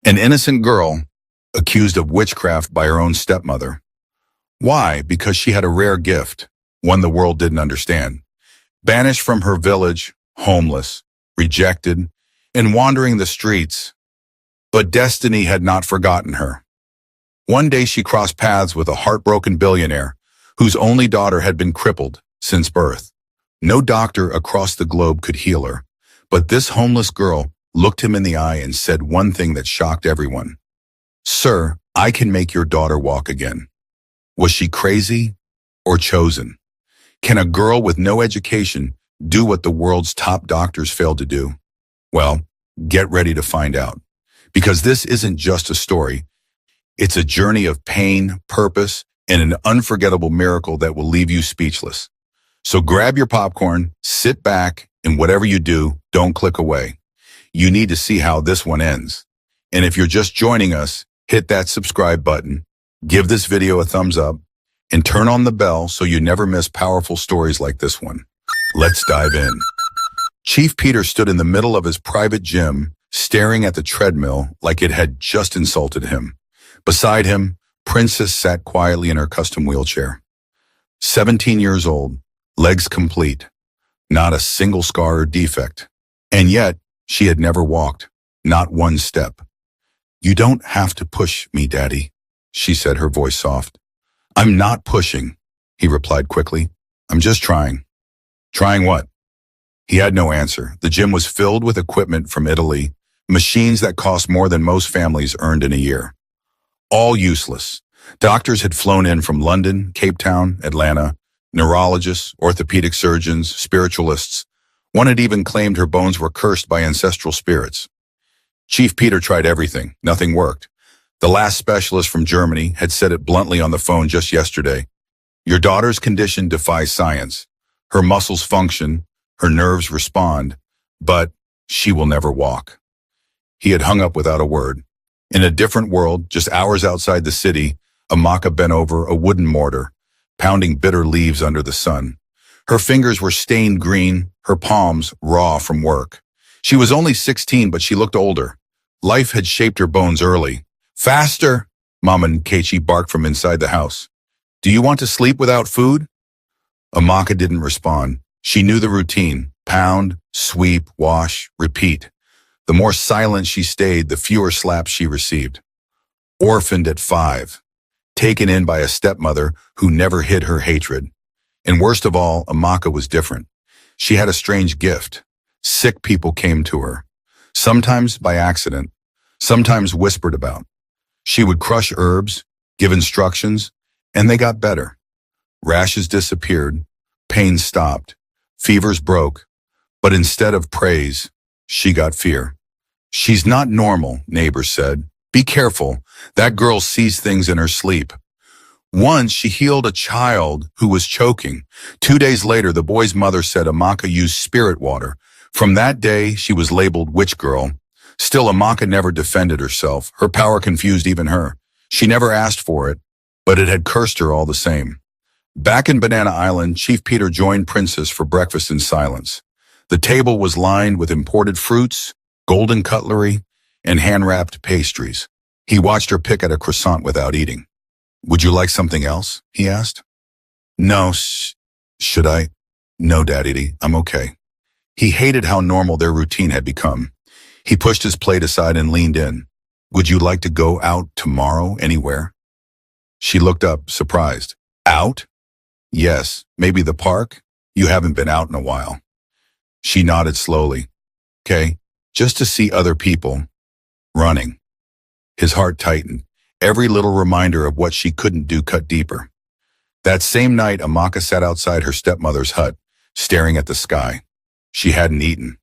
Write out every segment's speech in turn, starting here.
An innocent girl accused of witchcraft by her own stepmother. Why? Because she had a rare gift, one the world didn't understand. Banished from her village, homeless, rejected, and wandering the streets. But destiny had not forgotten her. One day she crossed paths with a heartbroken billionaire whose only daughter had been crippled since birth. No doctor across the globe could heal her, but this homeless girl looked him in the eye and said one thing that shocked everyone. "Sir, I can make your daughter walk again." Was she crazy or chosen? Can a girl with no education do what the world's top doctors failed to do? Well, get ready to find out. Because this isn't just a story. It's a journey of pain, purpose, and an unforgettable miracle that will leave you speechless. So grab your popcorn, sit back, and whatever you do, don't click away. You need to see how this one ends. And if you're just joining us, hit that subscribe button, give this video a thumbs up, and turn on the bell so you never miss powerful stories like this one. Let's dive in. Chief Peter stood in the middle of his private gym, staring at the treadmill like it had just insulted him. Beside him, Princess sat quietly in her custom wheelchair. 17 years old, legs complete, not a single scar or defect. And yet, she had never walked, not one step. "You don't have to push me, Daddy," she said, her voice soft. "I'm not pushing," he replied quickly. "I'm just trying." "Trying what?" He had no answer. The gym was filled with equipment from Italy, machines that cost more than most families earned in a year. All useless. Doctors had flown in from London, Cape Town, Atlanta, neurologists, orthopedic surgeons, spiritualists. One had even claimed her bones were cursed by ancestral spirits. Chief Peter tried everything. Nothing worked. The last specialist from Germany had said it bluntly on the phone just yesterday. "Your daughter's condition defies science. Her muscles function, her nerves respond, but she will never walk." He had hung up without a word. In a different world, just hours outside the city, Amaka bent over a wooden mortar, pounding bitter leaves under the sun. Her fingers were stained green, her palms raw from work. She was only 16, but she looked older. Life had shaped her bones early. "Faster!" Mama Nkechi barked from inside the house. "Do you want to sleep without food?" Amaka didn't respond. She knew the routine: pound, sweep, wash, repeat. The more silent she stayed, the fewer slaps she received. Orphaned at 5. Taken in by a stepmother who never hid her hatred. And worst of all, Amaka was different. She had a strange gift. Sick people came to her. Sometimes by accident, sometimes whispered about. She would crush herbs, give instructions, and they got better. Rashes disappeared, pain stopped, fevers broke, but instead of praise, she got fear. "She's not normal," neighbors said. "Be careful, that girl sees things in her sleep." Once she healed a child who was choking. 2 days later, the boy's mother said Amaka used spirit water. From that day, she was labeled witch girl. Still, Amaka never defended herself. Her power confused even her. She never asked for it, but it had cursed her all the same. Back in Banana Island, Chief Peter joined Princess for breakfast in silence. The table was lined with imported fruits, golden cutlery, and hand-wrapped pastries. He watched her pick at a croissant without eating. "Would you like something else?" he asked. "No, should I?" "No, Daddy, I'm okay." He hated how normal their routine had become. He pushed his plate aside and leaned in. "Would you like to go out tomorrow anywhere?" She looked up, surprised. "Out?" "Yes, maybe the park? You haven't been out in a while." She nodded slowly. "Okay, just to see other people." Running. His heart tightened. Every little reminder of what she couldn't do cut deeper. That same night, Amaka sat outside her stepmother's hut, staring at the sky. She hadn't eaten.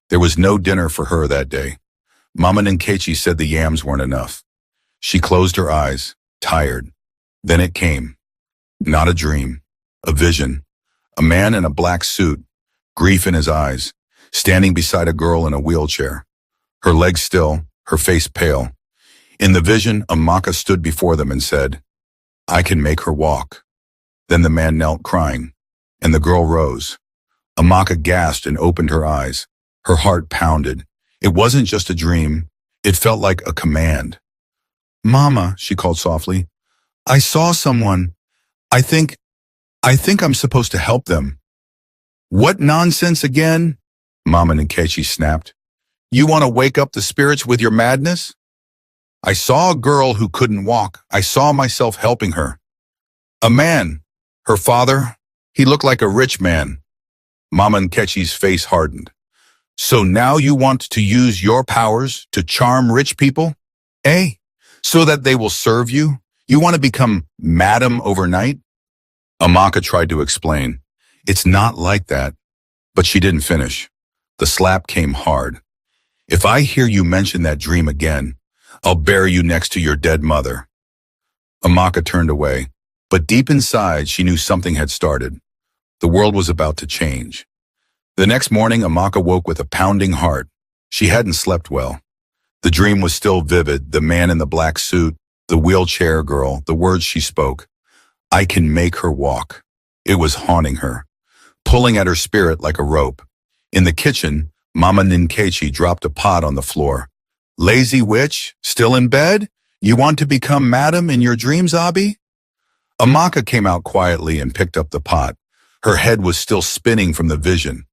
There was no dinner for her that day. Mama Nkechi said the yams weren't enough. She closed her eyes, tired. Then it came. Not a dream, a vision. A man in a black suit, grief in his eyes, standing beside a girl in a wheelchair. Her legs still, her face pale. In the vision, Amaka stood before them and said, "I can make her walk." Then the man knelt crying, and the girl rose. Amaka gasped and opened her eyes. Her heart pounded. It wasn't just a dream. It felt like a command. Mama, she called softly, I saw someone. I think, I think I'm supposed to help them. What nonsense again? Mama Nkechi snapped. You want to wake up the spirits with your madness? I saw a girl who couldn't walk. I saw myself helping her. A man, her father, he looked like a rich man. Mama Nkechi's face hardened. So now you want to use your powers to charm rich people? Eh? So that they will serve you? You want to become madam overnight? Amaka tried to explain. It's not like that. But she didn't finish. The slap came hard. If I hear you mention that dream again, I'll bury you next to your dead mother. Amaka turned away, but deep inside she knew something had started. The world was about to change. The next morning, Amaka woke with a pounding heart. She hadn't slept well. The dream was still vivid, the man in the black suit, the wheelchair girl, the words she spoke. I can make her walk. It was haunting her, pulling at her spirit like a rope. In the kitchen, Mama Nkechi dropped a pot on the floor. Lazy witch, still in bed? You want to become madam in your dreams, Abi? Amaka came out quietly and picked up the pot. Her head was still spinning from the vision.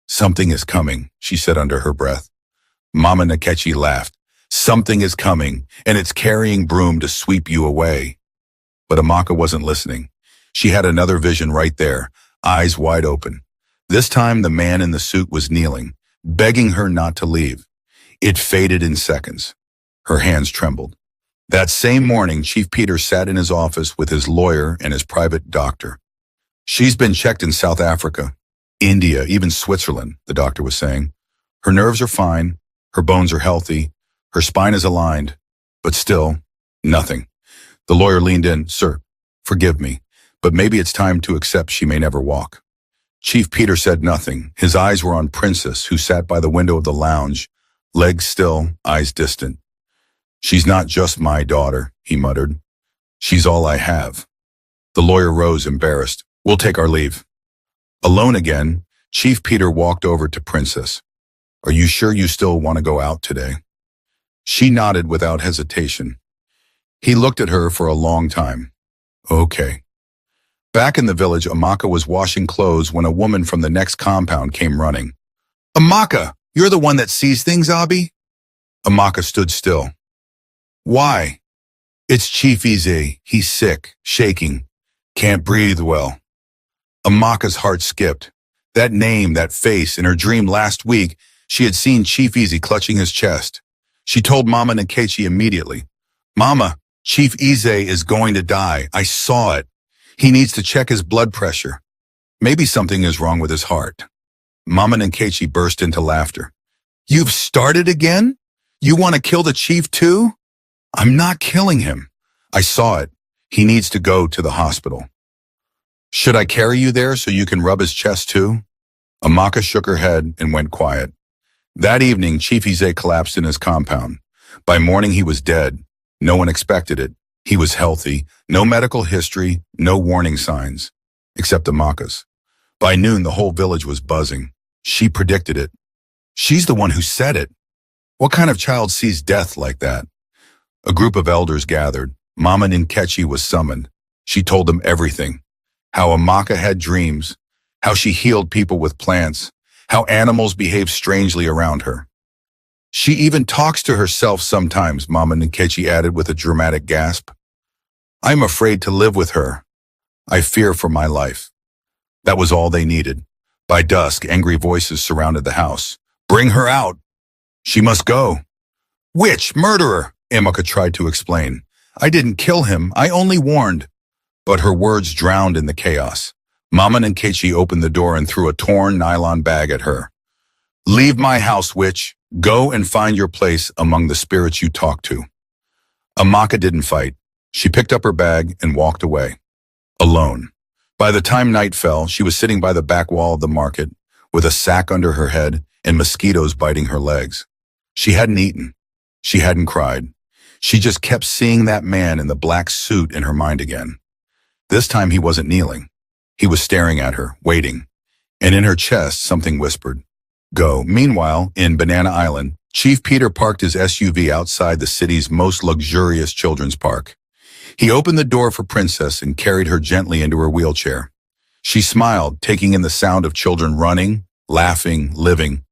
Something is coming, she said under her breath. Mama Nkechi laughed. Something is coming, and it's carrying broom to sweep you away. But Amaka wasn't listening. She had another vision right there, eyes wide open. This time the man in the suit was kneeling, begging her not to leave. It faded in seconds. Her hands trembled. That same morning, Chief Peter sat in his office with his lawyer and his private doctor. She's been checked in South Africa, India, even Switzerland, the doctor was saying. Her nerves are fine, her bones are healthy, her spine is aligned, but still, nothing. The lawyer leaned in. Sir, forgive me, but maybe it's time to accept she may never walk. Chief Peter said nothing. His eyes were on Princess, who sat by the window of the lounge, legs still, eyes distant. She's not just my daughter, he muttered. She's all I have. The lawyer rose, embarrassed. We'll take our leave. Alone again, Chief Peter walked over to Princess. Are you sure you still want to go out today? She nodded without hesitation. He looked at her for a long time. Okay. Back in the village, Amaka was washing clothes when a woman from the next compound came running. Amaka, you're the one that sees things, Abi? Amaka stood still. Why? It's Chief Eze. He's sick, shaking, can't breathe well. Amaka's heart skipped. That name, that face, in her dream last week, she had seen Chief Eze clutching his chest. She told Mama Nkechi immediately. Mama, Chief Eze is going to die. I saw it. He needs to check his blood pressure. Maybe something is wrong with his heart. Mama Nkechi burst into laughter. You've started again? You want to kill the chief too? I'm not killing him. I saw it. He needs to go to the hospital. Should I carry you there so you can rub his chest too? Amaka shook her head and went quiet. That evening, Chief Eze collapsed in his compound. By morning, he was dead. No one expected it. He was healthy, no medical history, no warning signs, except Amaka's. By noon, the whole village was buzzing. She predicted it. She's the one who said it. What kind of child sees death like that? A group of elders gathered. Mama Nkechi was summoned. She told them everything. How Amaka had dreams, how she healed people with plants, how animals behaved strangely around her. She even talks to herself sometimes, Mama Nkechi added with a dramatic gasp. I'm afraid to live with her. I fear for my life. That was all they needed. By dusk, angry voices surrounded the house. Bring her out. She must go. Witch, murderer, Amaka tried to explain. I didn't kill him. I only warned. But her words drowned in the chaos. Mama Nkechi opened the door and threw a torn nylon bag at her. Leave my house, witch. Go and find your place among the spirits you talk to. Amaka didn't fight. She picked up her bag and walked away. Alone. By the time night fell, she was sitting by the back wall of the market, with a sack under her head and mosquitoes biting her legs. She hadn't eaten. She hadn't cried. She just kept seeing that man in the black suit in her mind again. This time he wasn't kneeling. He was staring at her, waiting. And in her chest, something whispered, Go. Meanwhile, in Banana Island, Chief Peter parked his SUV outside the city's most luxurious children's park. He opened the door for Princess and carried her gently into her wheelchair. She smiled, taking in the sound of children running, laughing, living.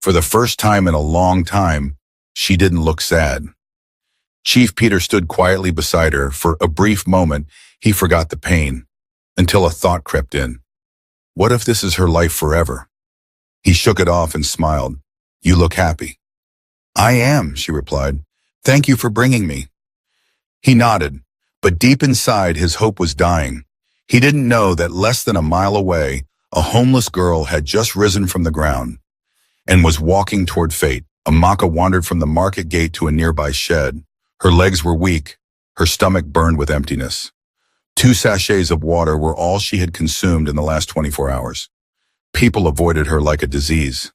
For the first time in a long time, she didn't look sad. Chief Peter stood quietly beside her. For a brief moment, he forgot the pain, until a thought crept in. What if this is her life forever? He shook it off and smiled. You look happy. I am, she replied. Thank you for bringing me. He nodded, but deep inside his hope was dying. He didn't know that less than a mile away, a homeless girl had just risen from the ground and was walking toward fate. Amaka wandered from the market gate to a nearby shed. Her legs were weak, her stomach burned with emptiness. 2 sachets of water were all she had consumed in the last 24 hours. People avoided her like a disease.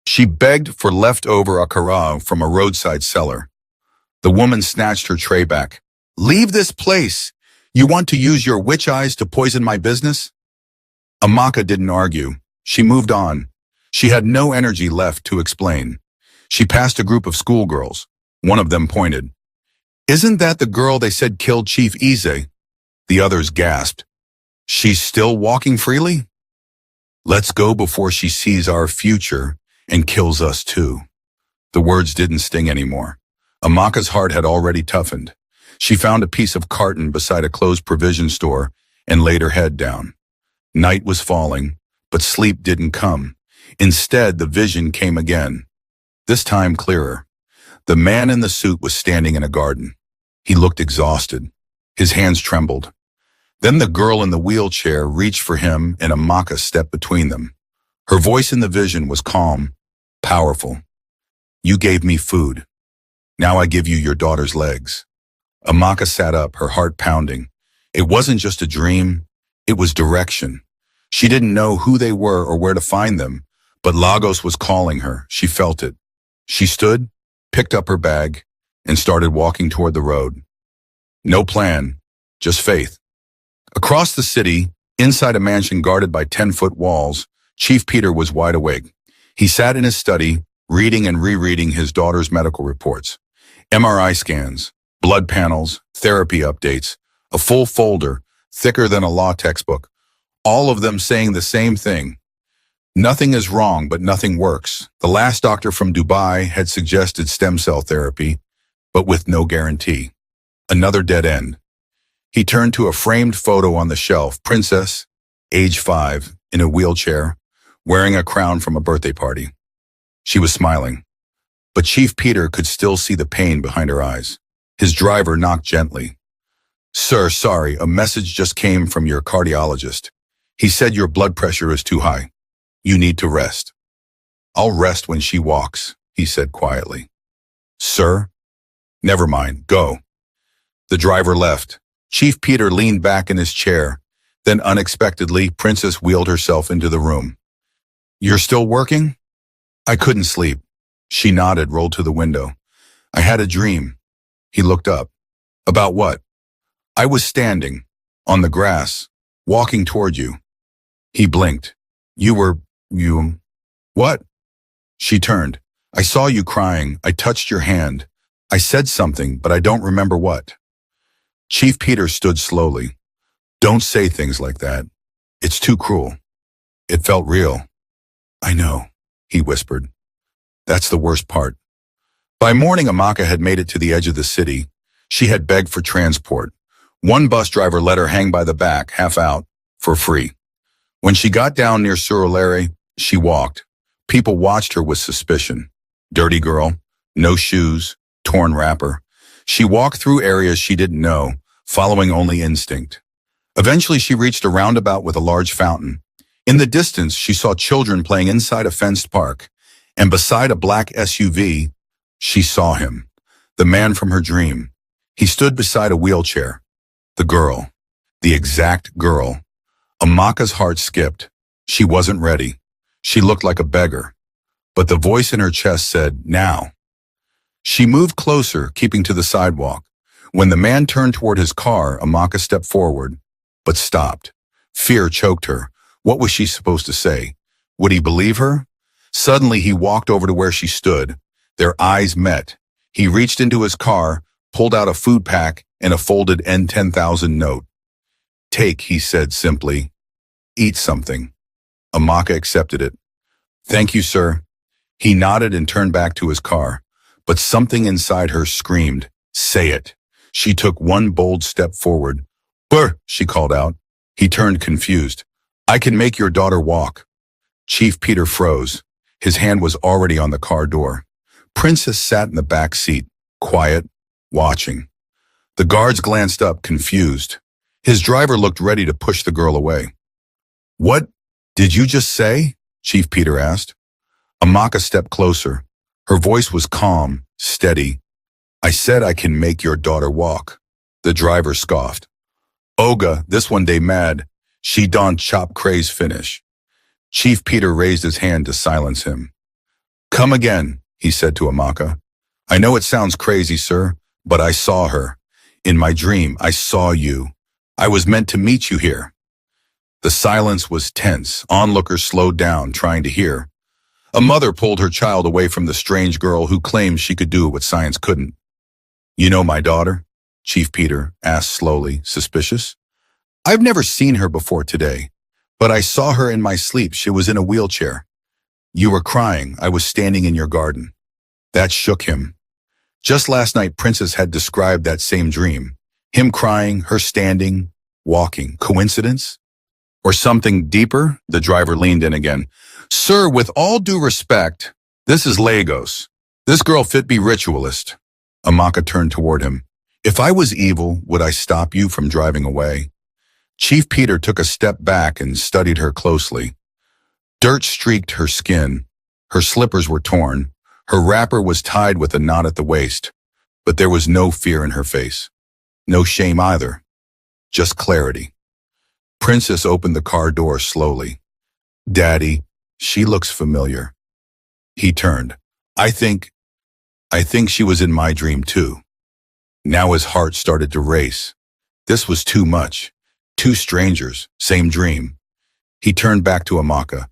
She begged for leftover akara from a roadside seller. The woman snatched her tray back. Leave this place! You want to use your witch eyes to poison my business? Amaka didn't argue. She moved on. She had no energy left to explain. She passed a group of schoolgirls. One of them pointed. Isn't that the girl they said killed Chief Ize? The others gasped. She's still walking freely? Let's go before she sees our future and kills us too. The words didn't sting anymore. Amaka's heart had already toughened. She found a piece of carton beside a closed provision store and laid her head down. Night was falling, but sleep didn't come. Instead, the vision came again. This time clearer. The man in the suit was standing in a garden. He looked exhausted. His hands trembled. Then the girl in the wheelchair reached for him and Amaka stepped between them. Her voice in the vision was calm, powerful. You gave me food. Now I give you your daughter's legs. Amaka sat up, her heart pounding. It wasn't just a dream, it was direction. She didn't know who they were or where to find them, but Lagos was calling her. She felt it. She stood, picked up her bag, and started walking toward the road. No plan, just faith. Across the city, inside a mansion guarded by 10-foot walls, Chief Peter was wide awake. He sat in his study, reading and rereading his daughter's medical reports. MRI scans, blood panels, therapy updates, a full folder, thicker than a law textbook, all of them saying the same thing. Nothing is wrong, but nothing works. The last doctor from Dubai had suggested stem cell therapy, but with no guarantee. Another dead end. He turned to a framed photo on the shelf, Princess, age 5, in a wheelchair, wearing a crown from a birthday party. She was smiling, but Chief Peter could still see the pain behind her eyes. His driver knocked gently. Sir, sorry, a message just came from your cardiologist. He said your blood pressure is too high. You need to rest. I'll rest when she walks, he said quietly. Sir? Never mind, go. The driver left. Chief Peter leaned back in his chair. Then unexpectedly, Princess wheeled herself into the room. You're still working? I couldn't sleep. She nodded, rolled to the window. I had a dream. He looked up. About what? I was standing, on the grass, walking toward you. He blinked. You. What? She turned. I saw you crying. I touched your hand. I said something, but I don't remember what. Chief Peter stood slowly. Don't say things like that. It's too cruel. It felt real. I know, he whispered. That's the worst part. By morning, Amaka had made it to the edge of the city. She had begged for transport. One bus driver let her hang by the back, half out, for free. When she got down near Surulere, she walked. People watched her with suspicion. Dirty girl, no shoes, torn wrapper. She walked through areas she didn't know, following only instinct. Eventually, she reached a roundabout with a large fountain. In the distance, she saw children playing inside a fenced park, and beside a black SUV, she saw him, the man from her dream. He stood beside a wheelchair. The girl, the exact girl. Amaka's heart skipped. She wasn't ready. She looked like a beggar. But the voice in her chest said, now. She moved closer, keeping to the sidewalk. When the man turned toward his car, Amaka stepped forward, but stopped. Fear choked her. What was she supposed to say? Would he believe her? Suddenly, he walked over to where she stood. Their eyes met. He reached into his car, pulled out a food pack and a folded N10,000 note. Take, he said simply. Eat something. Amaka accepted it. Thank you, sir. He nodded and turned back to his car. But something inside her screamed, say it. She took one bold step forward. Brr, she called out. He turned confused. I can make your daughter walk. Chief Peter froze. His hand was already on the car door. Princess sat in the back seat, quiet, watching. The guards glanced up, confused. His driver looked ready to push the girl away. What did you just say? Chief Peter asked. Amaka stepped closer. Her voice was calm, steady. I said I can make your daughter walk. The driver scoffed. Oga, this one day mad. She don't chop craze finish. Chief Peter raised his hand to silence him. Come again, he said to Amaka. I know it sounds crazy, sir, but I saw her. In my dream, I saw you. I was meant to meet you here. The silence was tense. Onlookers slowed down, trying to hear. A mother pulled her child away from the strange girl who claimed she could do what science couldn't. You know my daughter? Chief Peter asked slowly, suspicious. I've never seen her before today, but I saw her in my sleep. She was in a wheelchair. You were crying. I was standing in your garden. That shook him. Just last night, Princess had described that same dream. Him crying, her standing, walking. Coincidence? Or something deeper? The driver leaned in again. Sir, with all due respect, this is Lagos. This girl fit be ritualist. Amaka turned toward him. If I was evil, would I stop you from driving away? Chief Peter took a step back and studied her closely. Dirt streaked her skin. Her slippers were torn. Her wrapper was tied with a knot at the waist. But there was no fear in her face. No shame either. Just clarity. Princess opened the car door slowly. Daddy, she looks familiar. He turned. I think she was in my dream too. Now his heart started to race. This was too much. Two strangers, same dream. He turned back to Amaka.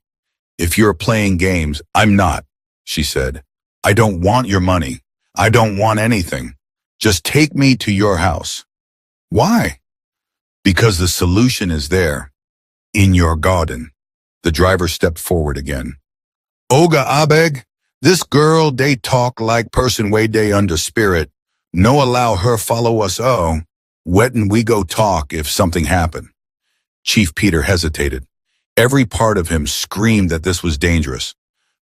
If you're playing games, I'm not, she said. I don't want your money. I don't want anything. Just take me to your house. Why? Because the solution is there, in your garden. The driver stepped forward again. Oga Abeg, this girl, they talk like person way they under spirit. No allow her follow us wetin we go talk if something happen. Chief Peter hesitated. Every part of him screamed that this was dangerous.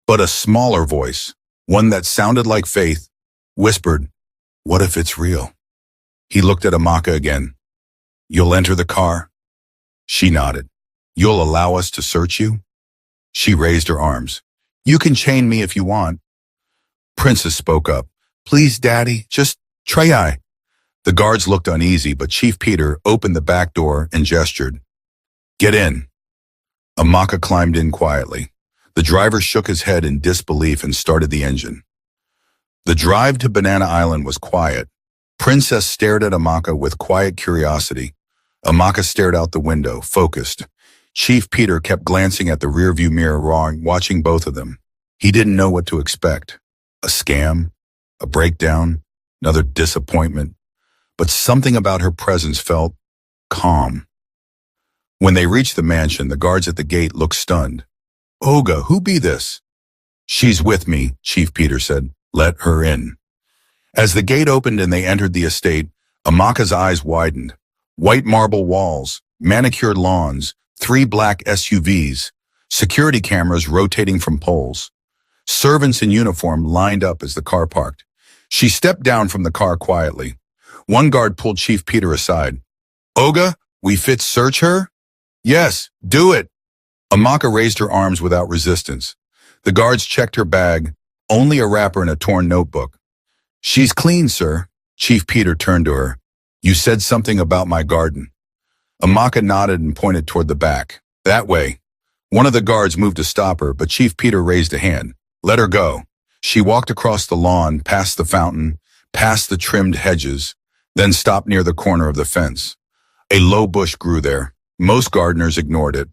But a smaller voice, one that sounded like faith, whispered, what if it's real? He looked at Amaka again. You'll enter the car? She nodded. You'll allow us to search you? She raised her arms. You can chain me if you want. Princess spoke up. Please, Daddy, just try. The guards looked uneasy, but Chief Peter opened the back door and gestured. Get in. Amaka climbed in quietly. The driver shook his head in disbelief and started the engine. The drive to Banana Island was quiet. Princess stared at Amaka with quiet curiosity. Amaka stared out the window, focused. Chief Peter kept glancing at the rearview mirror, watching both of them. He didn't know what to expect. A scam? A breakdown? Another disappointment? But something about her presence felt calm. When they reached the mansion, the guards at the gate looked stunned. Oga, who be this? She's with me, Chief Peter said. Let her in. As the gate opened and they entered the estate, Amaka's eyes widened. White marble walls, manicured lawns, 3 black SUVs, security cameras rotating from poles. Servants in uniform lined up as the car parked. She stepped down from the car quietly. One guard pulled Chief Peter aside. Oga, we fit search her? Yes, do it. Amaka raised her arms without resistance. The guards checked her bag, only a wrapper and a torn notebook. She's clean, sir. Chief Peter turned to her. You said something about my garden. Amaka nodded and pointed toward the back. That way. One of the guards moved to stop her, but Chief Peter raised a hand. Let her go. She walked across the lawn, past the fountain, past the trimmed hedges, then stopped near the corner of the fence. A low bush grew there. Most gardeners ignored it.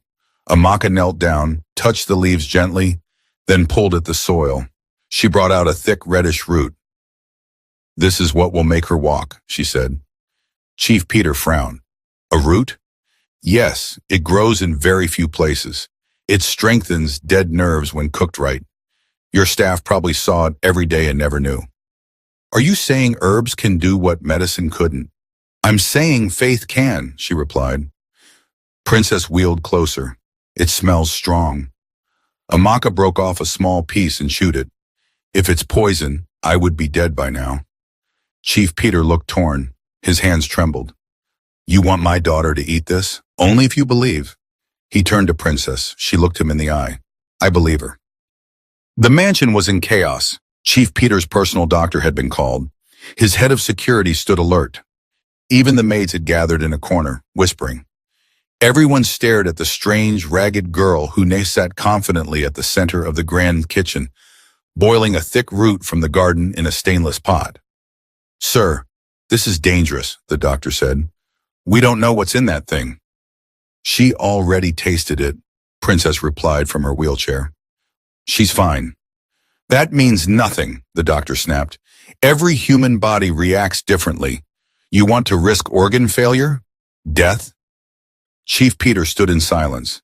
Amaka knelt down, touched the leaves gently, then pulled at the soil. She brought out a thick reddish root. This is what will make her walk, she said. Chief Peter frowned. A root? Yes, it grows in very few places. It strengthens dead nerves when cooked right. Your staff probably saw it every day and never knew. Are you saying herbs can do what medicine couldn't? I'm saying faith can, she replied. Princess wheeled closer. It smells strong. Amaka broke off a small piece and chewed it. If it's poison, I would be dead by now. Chief Peter looked torn. His hands trembled. You want my daughter to eat this? Only if you believe. He turned to Princess. She looked him in the eye. I believe her. The mansion was in chaos. Chief Peter's personal doctor had been called. His head of security stood alert. Even the maids had gathered in a corner, whispering. Everyone stared at the strange, ragged girl who sat confidently at the center of the grand kitchen, boiling a thick root from the garden in a stainless pot. Sir, this is dangerous, the doctor said. We don't know what's in that thing. She already tasted it, Princess replied from her wheelchair. She's fine. That means nothing, the doctor snapped. Every human body reacts differently. You want to risk organ failure? Death? Chief Peter stood in silence.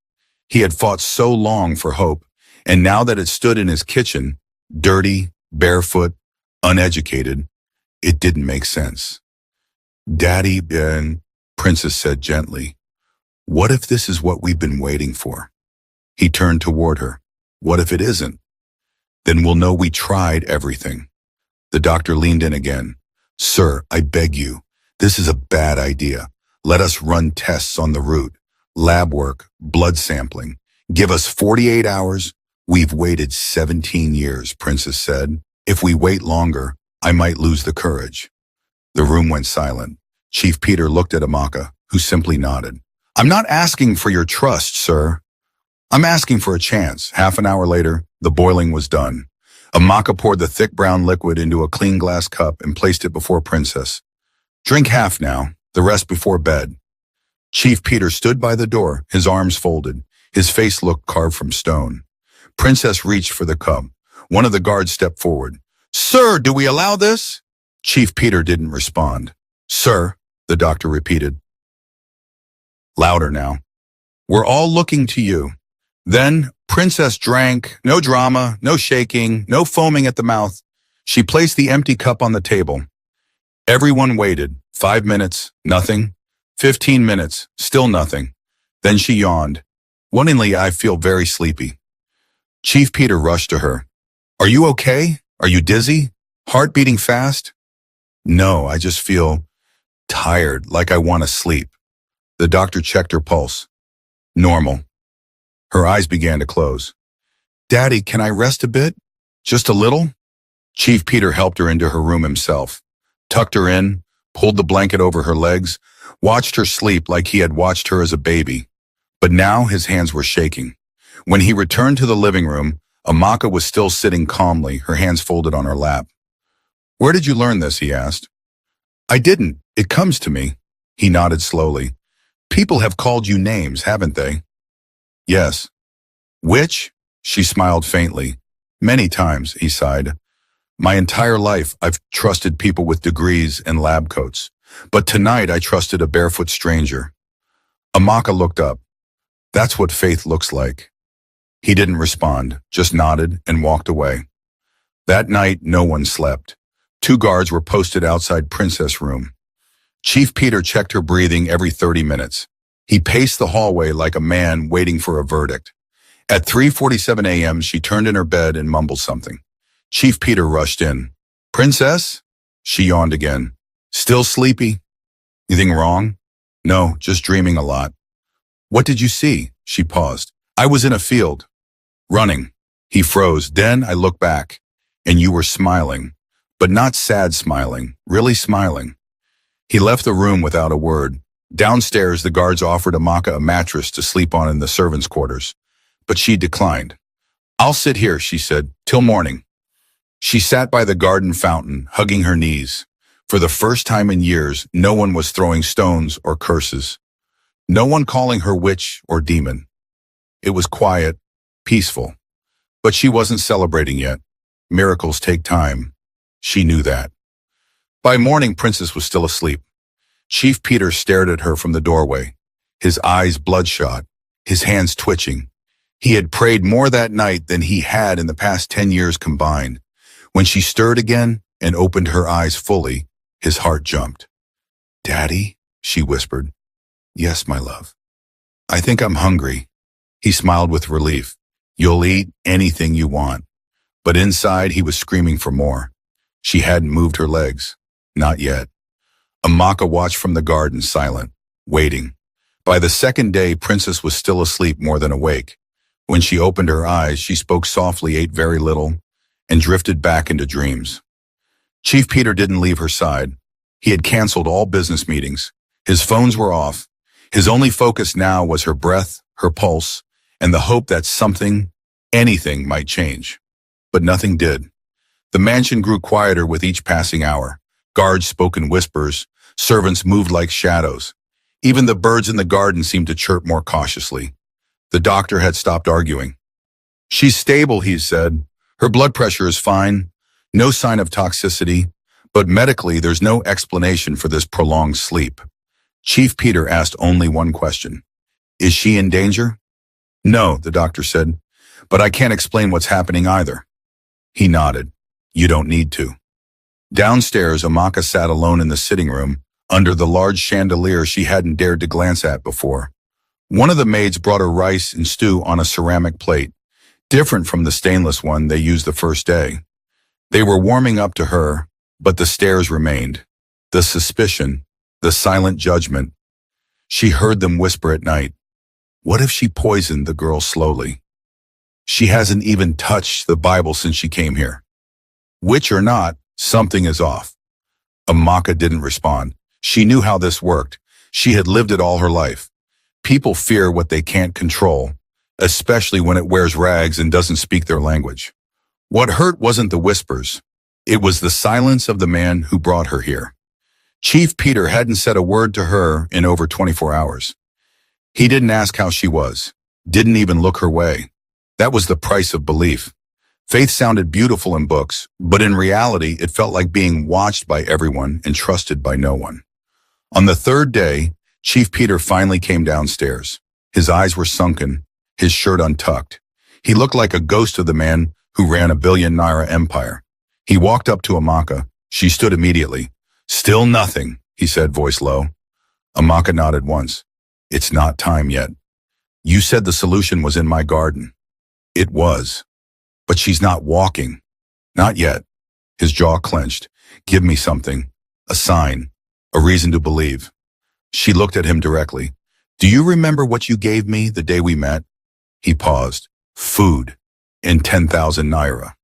He had fought so long for hope, and now that it stood in his kitchen, dirty, barefoot, uneducated, it didn't make sense. Daddy, Princess said gently. What if this is what we've been waiting for? He turned toward her. What if it isn't? Then we'll know we tried everything. The doctor leaned in again. Sir, I beg you, this is a bad idea. Let us run tests on the root, lab work, blood sampling. Give us 48 hours. We've waited 17 years, Princess said. If we wait longer, I might lose the courage. The room went silent. Chief Peter looked at Amaka, who simply nodded. I'm not asking for your trust, sir. I'm asking for a chance. Half an hour later, the boiling was done. Amaka poured the thick brown liquid into a clean glass cup and placed it before Princess. Drink half now, the rest before bed. Chief Peter stood by the door, his arms folded. His face looked carved from stone. Princess reached for the cup. One of the guards stepped forward. Sir, do we allow this? Chief Peter didn't respond. Sir, the doctor repeated. Louder now. We're all looking to you. Then Princess drank, no drama, no shaking, no foaming at the mouth. She placed the empty cup on the table. Everyone waited. 5 minutes, nothing. 15 minutes, still nothing. Then she yawned. Wonderingly, I feel very sleepy. Chief Peter rushed to her. Are you okay? Are you dizzy? Heart beating fast? No, I just feel tired, like I want to sleep. The doctor checked her pulse. Normal. Her eyes began to close. Daddy, can I rest a bit? Just a little? Chief Peter helped her into her room himself, tucked her in, pulled the blanket over her legs, watched her sleep like he had watched her as a baby. But now his hands were shaking. When he returned to the living room, Amaka was still sitting calmly, her hands folded on her lap. Where did you learn this? He asked. I didn't. It comes to me. He nodded slowly. People have called you names, haven't they? Yes. Which? She smiled faintly. Many times, he sighed. My entire life, I've trusted people with degrees and lab coats. But tonight, I trusted a barefoot stranger. Amaka looked up. That's what faith looks like. He didn't respond, just nodded and walked away. That night, no one slept. 2 guards were posted outside Princess' room. Chief Peter checked her breathing every 30 minutes. He paced the hallway like a man waiting for a verdict. At 3:47 a.m., she turned in her bed and mumbled something. Chief Peter rushed in. Princess? She yawned again. Still sleepy? Anything wrong? No, just dreaming a lot. What did you see? She paused. I was in a field. Running. He froze. Then I looked back. And you were smiling. But not sad smiling. Really smiling. He left the room without a word. Downstairs, the guards offered Amaka a mattress to sleep on in the servants' quarters. But she declined. I'll sit here, she said, till morning. She sat by the garden fountain, hugging her knees. For the first time in years, no one was throwing stones or curses. No one calling her witch or demon. It was quiet, peaceful. But she wasn't celebrating yet. Miracles take time. She knew that. By morning, Princess was still asleep. Chief Peter stared at her from the doorway, his eyes bloodshot, his hands twitching. He had prayed more that night than he had in the past 10 years combined. When she stirred again and opened her eyes fully, his heart jumped. "Daddy?" she whispered. "Yes, my love." "I think I'm hungry." He smiled with relief. "You'll eat anything you want." But inside, he was screaming for more. She hadn't moved her legs. Not yet. Amaka watched from the garden, silent, waiting. By the second day, Princess was still asleep more than awake. When she opened her eyes, she spoke softly, ate very little, and drifted back into dreams. Chief Peter didn't leave her side. He had canceled all business meetings. His phones were off. His only focus now was her breath, her pulse, and the hope that something, anything, might change. But nothing did. The mansion grew quieter with each passing hour. Guards spoke in whispers. Servants moved like shadows. Even the birds in the garden seemed to chirp more cautiously. The doctor had stopped arguing. "She's stable," he said. "Her blood pressure is fine. No sign of toxicity. But medically, there's no explanation for this prolonged sleep." Chief Peter asked only one question. "Is she in danger?" "No," the doctor said. "But I can't explain what's happening either." He nodded. "You don't need to." Downstairs, Amaka sat alone in the sitting room, under the large chandelier she hadn't dared to glance at before. One of the maids brought her rice and stew on a ceramic plate, different from the stainless one they used the first day. They were warming up to her, but the stares remained. The suspicion, the silent judgment. She heard them whisper at night. What if she poisoned the girl slowly? She hasn't even touched the Bible since she came here. Witch or not, something is off. Amaka didn't respond. She knew how this worked. She had lived it all her life. People fear what they can't control, especially when it wears rags and doesn't speak their language. What hurt wasn't the whispers. It was the silence of the man who brought her here. Chief Peter hadn't said a word to her in over 24 hours. He didn't ask how she was, didn't even look her way. That was the price of belief. Faith sounded beautiful in books, but in reality, it felt like being watched by everyone and trusted by no one. On the third day, Chief Peter finally came downstairs. His eyes were sunken, his shirt untucked. He looked like a ghost of the man who ran a billion-naira empire. He walked up to Amaka. She stood immediately. "Still nothing," he said, voice low. Amaka nodded once. "It's not time yet. You said the solution was in my garden." It was. But she's not walking. Not yet. His jaw clenched. "Give me something. A sign. A reason to believe." She looked at him directly. "Do you remember what you gave me the day we met?" He paused. "Food. And 10,000 naira.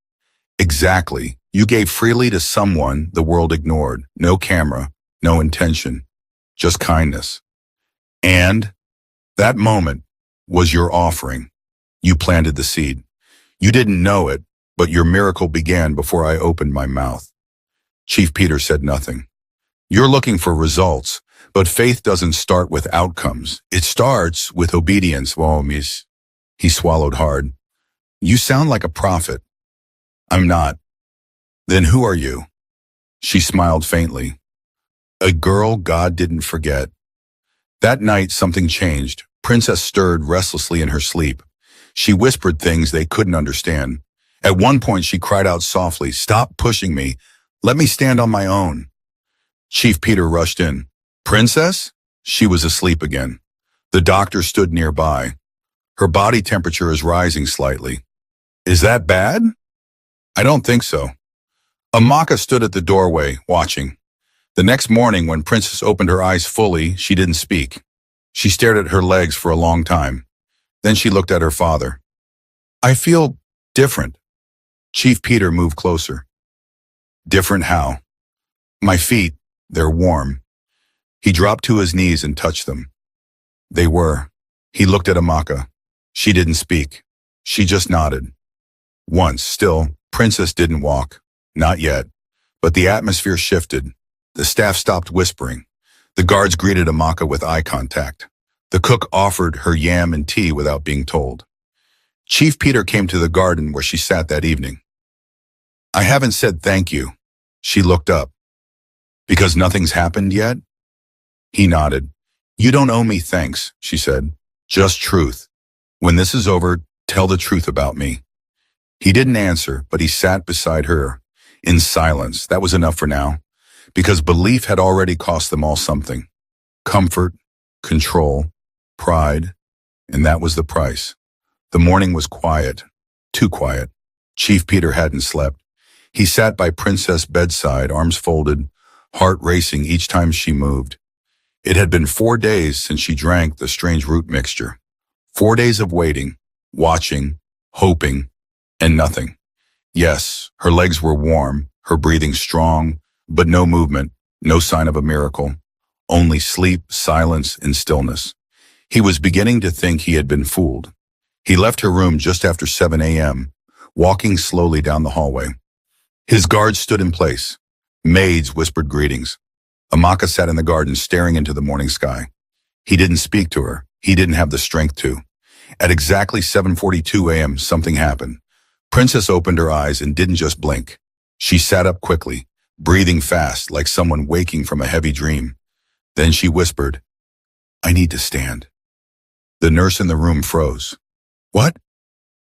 Exactly. You gave freely to someone the world ignored. No camera. No intention. Just kindness. And that moment was your offering. You planted the seed. You didn't know it, but your miracle began before I opened my mouth." Chief Peter said nothing. "You're looking for results, but faith doesn't start with outcomes. It starts with obedience, Waomis." He swallowed hard. "You sound like a prophet." "I'm not." "Then who are you?" She smiled faintly. "A girl God didn't forget." That night, something changed. Princess stirred restlessly in her sleep. She whispered things they couldn't understand. At one point, she cried out softly, "Stop pushing me. Let me stand on my own." Chief Peter rushed in. "Princess?" She was asleep again. The doctor stood nearby. "Her body temperature is rising slightly." "Is that bad?" "I don't think so." Amaka stood at the doorway, watching. The next morning, when Princess opened her eyes fully, she didn't speak. She stared at her legs for a long time. Then she looked at her father. "I feel different." Chief Peter moved closer. "Different how?" "My feet, they're warm." He dropped to his knees and touched them. They were. He looked at Amaka. She didn't speak. She just nodded. Once, still, Princess didn't walk. Not yet. But the atmosphere shifted. The staff stopped whispering. The guards greeted Amaka with eye contact. The cook offered her yam and tea without being told. Chief Peter came to the garden where she sat that evening. I haven't said thank you. She looked up. Because nothing's happened yet? He nodded. You don't owe me thanks, she said. Just truth. When this is over, tell the truth about me. He didn't answer, but he sat beside her. In silence, that was enough for now. Because belief had already cost them all something. Comfort, control, pride, and that was the price. The morning was quiet, too quiet. Chief Peter hadn't slept. He sat by Princess' bedside, arms folded, heart racing each time she moved. It had been 4 days since she drank the strange root mixture. 4 days of waiting, watching, hoping, and nothing. Yes, her legs were warm, her breathing strong, but no movement, no sign of a miracle. Only sleep, silence, and stillness. He was beginning to think he had been fooled. He left her room just after 7 a.m., walking slowly down the hallway. His guards stood in place. Maids whispered greetings. Amaka sat in the garden staring into the morning sky. He didn't speak to her. He didn't have the strength to. At exactly 7:42 a.m., something happened. Princess opened her eyes and didn't just blink. She sat up quickly, breathing fast like someone waking from a heavy dream. Then she whispered, I need to stand. The nurse in the room froze. What?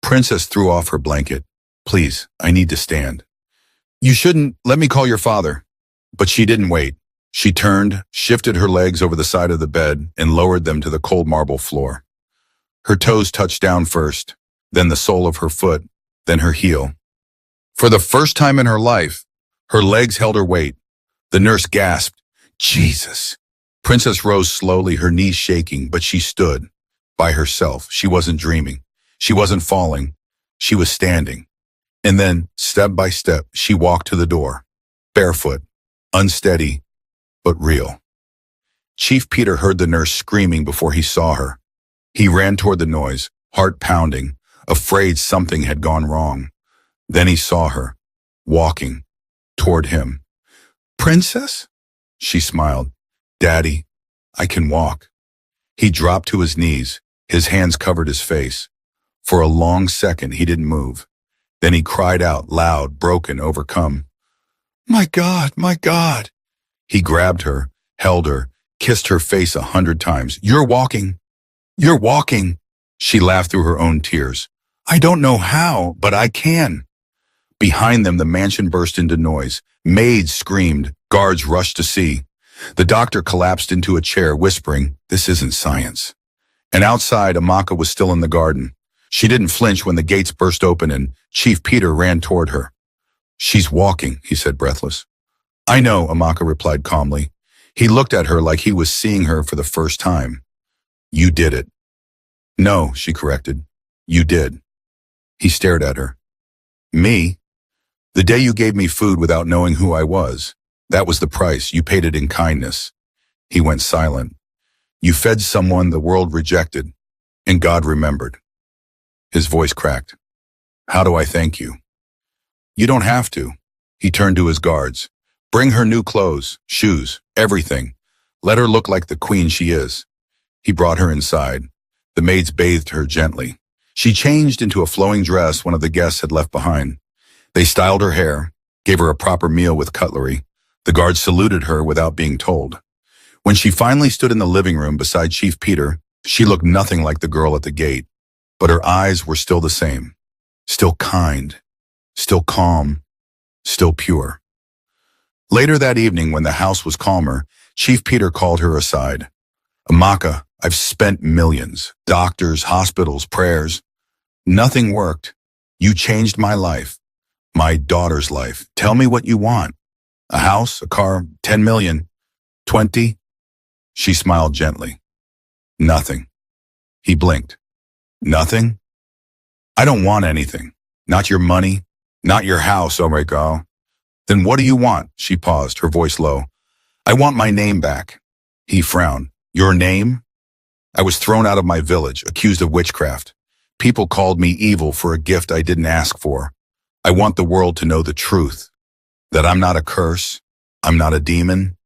Princess threw off her blanket. Please, I need to stand. You shouldn't, let me call your father. But she didn't wait. She turned, shifted her legs over the side of the bed, and lowered them to the cold marble floor. Her toes touched down first, then the sole of her foot, then her heel. For the first time in her life, her legs held her weight. The nurse gasped, Jesus. Princess rose slowly, her knees shaking, but she stood. By herself. She wasn't dreaming. She wasn't falling. She was standing. And then, step by step, she walked to the door. Barefoot, unsteady, but real. Chief Peter heard the nurse screaming before he saw her. He ran toward the noise, heart pounding, afraid something had gone wrong. Then he saw her, walking, toward him. Princess? She smiled. Daddy, I can walk. He dropped to his knees. His hands covered his face. For a long second, he didn't move. Then he cried out, loud, broken, overcome. My God, my God. He grabbed her, held her, kissed her face 100 times. You're walking. You're walking. She laughed through her own tears. I don't know how, but I can. Behind them, the mansion burst into noise. Maids screamed. Guards rushed to see. The doctor collapsed into a chair, whispering, This isn't science. And outside, Amaka was still in the garden. She didn't flinch when the gates burst open and Chief Peter ran toward her. She's walking, he said, breathless. I know, Amaka replied calmly. He looked at her like he was seeing her for the first time. You did it. No, she corrected. You did. He stared at her. Me? The day you gave me food without knowing who I was. That was the price. You paid it in kindness. He went silent. You fed someone the world rejected, and God remembered. His voice cracked. How do I thank you? You don't have to. He turned to his guards. Bring her new clothes, shoes, everything. Let her look like the queen she is. He brought her inside. The maids bathed her gently. She changed into a flowing dress one of the guests had left behind. They styled her hair, gave her a proper meal with cutlery. The guards saluted her without being told. When she finally stood in the living room beside Chief Peter, she looked nothing like the girl at the gate, but her eyes were still the same. Still kind, still calm, still pure. Later that evening, when the house was calmer, Chief Peter called her aside. Amaka, I've spent millions, doctors, hospitals, prayers. Nothing worked. You changed my life, my daughter's life. Tell me what you want. A house, a car, 10 million, 20? She smiled gently. Nothing. He blinked. Nothing? I don't want anything. Not your money, not your house, oh my God. Then what do you want? She paused, her voice low. I want my name back. He frowned. Your name? I was thrown out of my village, accused of witchcraft. People called me evil for a gift I didn't ask for. I want the world to know the truth. That I'm not a curse. I'm not a demon.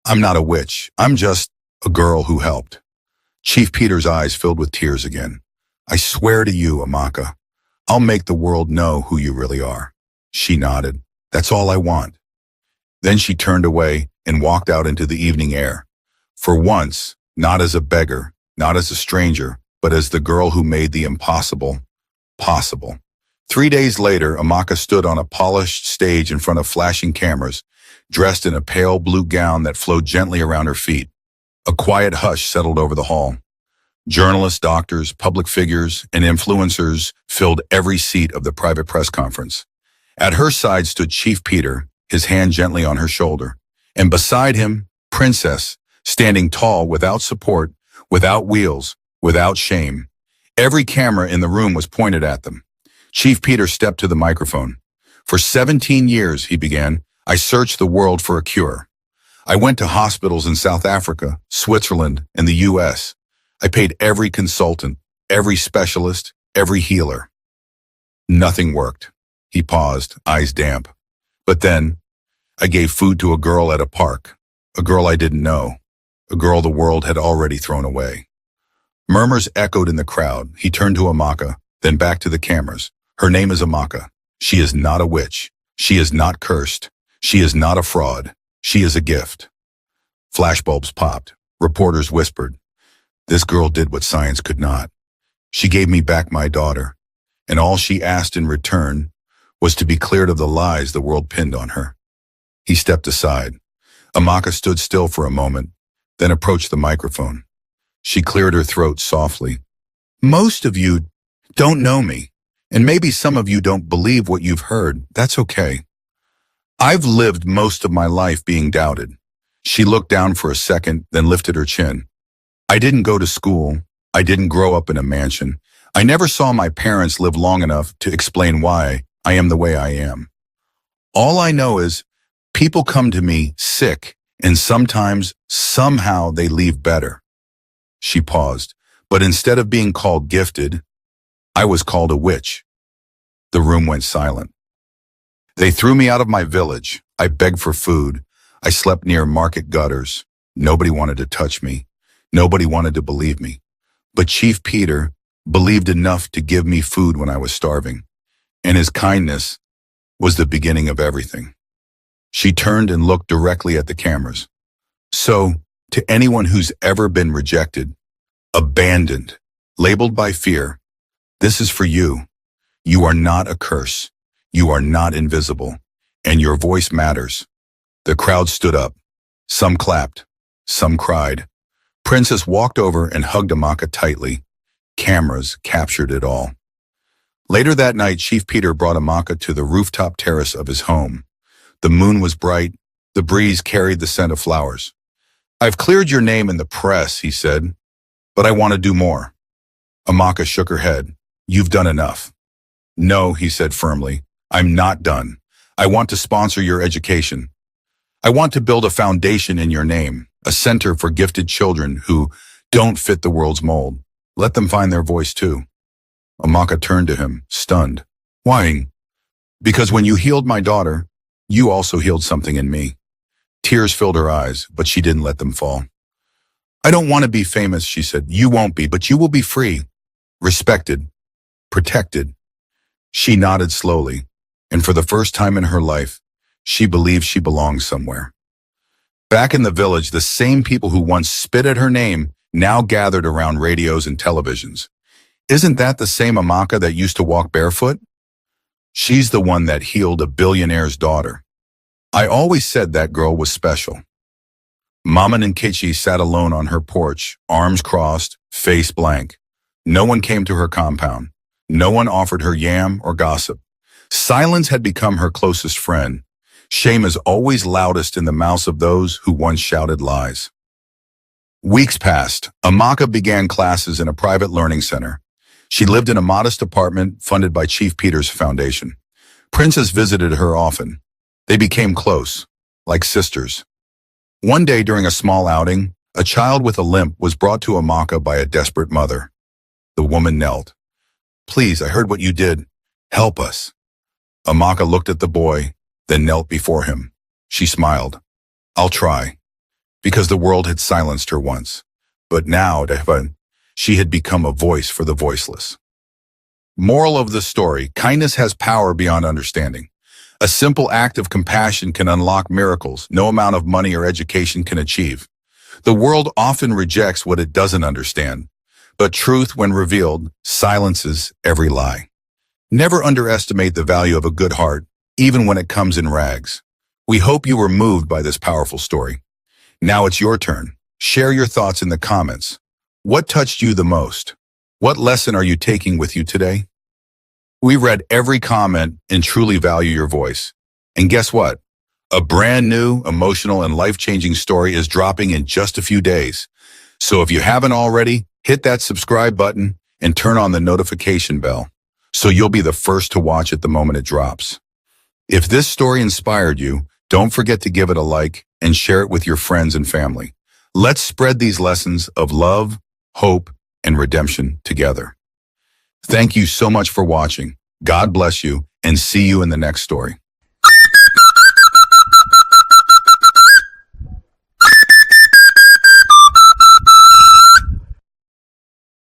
I'm not a witch. I'm just a girl who helped. Chief Peter's eyes filled with tears again. I swear to you, Amaka, I'll make the world know who you really are. She nodded. That's all I want. Then she turned away and walked out into the evening air. For once, not as a beggar, not as a stranger, but as the girl who made the impossible possible. 3 days later, Amaka stood on a polished stage in front of flashing cameras, dressed in a pale blue gown that flowed gently around her feet. A quiet hush settled over the hall. Journalists, doctors, public figures, and influencers filled every seat of the private press conference. At her side stood Chief Peter, his hand gently on her shoulder, and beside him, Princess, standing tall, without support, without wheels, without shame. Every camera in the room was pointed at them. Chief Peter stepped to the microphone. For 17 years, he began, I searched the world for a cure. I went to hospitals in South Africa, Switzerland, and the US. I paid every consultant, every specialist, every healer. Nothing worked. He paused, eyes damp. But then, I gave food to a girl at a park, a girl I didn't know, a girl the world had already thrown away. Murmurs echoed in the crowd. He turned to Amaka, then back to the cameras. Her name is Amaka. She is not a witch. She is not cursed. She is not a fraud. She is a gift. Flashbulbs popped. Reporters whispered. This girl did what science could not. She gave me back my daughter, and all she asked in return was to be cleared of the lies the world pinned on her. He stepped aside. Amaka stood still for a moment, then approached the microphone. She cleared her throat softly. Most of you don't know me, and maybe some of you don't believe what you've heard. That's okay. I've lived most of my life being doubted. She looked down for a second, then lifted her chin. I didn't go to school. I didn't grow up in a mansion. I never saw my parents live long enough to explain why I am the way I am. All I know is people come to me sick, and sometimes, somehow, they leave better. She paused, but instead of being called gifted, I was called a witch. The room went silent. They threw me out of my village. I begged for food. I slept near market gutters. Nobody wanted to touch me. Nobody wanted to believe me. But Chief Peter believed enough to give me food when I was starving. And his kindness was the beginning of everything. She turned and looked directly at the cameras. So, to anyone who's ever been rejected, abandoned, labeled by fear, this is for you. You are not a curse. You are not invisible. And your voice matters. The crowd stood up. Some clapped. Some cried. Princess walked over and hugged Amaka tightly. Cameras captured it all. Later that night, Chief Peter brought Amaka to the rooftop terrace of his home. The moon was bright. The breeze carried the scent of flowers. I've cleared your name in the press, he said, but I want to do more. Amaka shook her head. You've done enough. No, he said firmly. I'm not done. I want to sponsor your education. I want to build a foundation in your name, a center for gifted children who don't fit the world's mold. Let them find their voice too. Amaka turned to him, stunned. Why? Because when you healed my daughter, you also healed something in me. Tears filled her eyes, but she didn't let them fall. I don't want to be famous, she said. You won't be, but you will be free, respected, protected. She nodded slowly, and for the first time in her life, she believed she belonged somewhere. Back in the village, the same people who once spit at her name now gathered around radios and televisions. Isn't that the same Amaka that used to walk barefoot? She's the one that healed a billionaire's daughter. I always said that girl was special. Mama and Kichi sat alone on her porch, arms crossed, face blank. No one came to her compound. No one offered her yam or gossip. Silence had become her closest friend. Shame is always loudest in the mouths of those who once shouted lies. Weeks passed. Amaka began classes in a private learning center. She lived in a modest apartment funded by Chief Peter's foundation. Princess visited her often. They became close, like sisters. One day during a small outing, a child with a limp was brought to Amaka by a desperate mother. The woman knelt. Please, I heard what you did. Help us. Amaka looked at the boy, then knelt before him. She smiled. I'll try. Because the world had silenced her once. But now, she had become a voice for the voiceless. Moral of the story, kindness has power beyond understanding. A simple act of compassion can unlock miracles no amount of money or education can achieve. The world often rejects what it doesn't understand, but truth, when revealed, silences every lie. Never underestimate the value of a good heart, even when it comes in rags. We hope you were moved by this powerful story. Now it's your turn. Share your thoughts in the comments. What touched you the most? What lesson are you taking with you today? We read every comment and truly value your voice. And guess what? A brand new, emotional, and life-changing story is dropping in just a few days. So if you haven't already, hit that subscribe button and turn on the notification bell so you'll be the first to watch it the moment it drops. If this story inspired you, don't forget to give it a like and share it with your friends and family. Let's spread these lessons of love, hope, and redemption together. Thank you so much for watching. God bless you, and see you in the next story.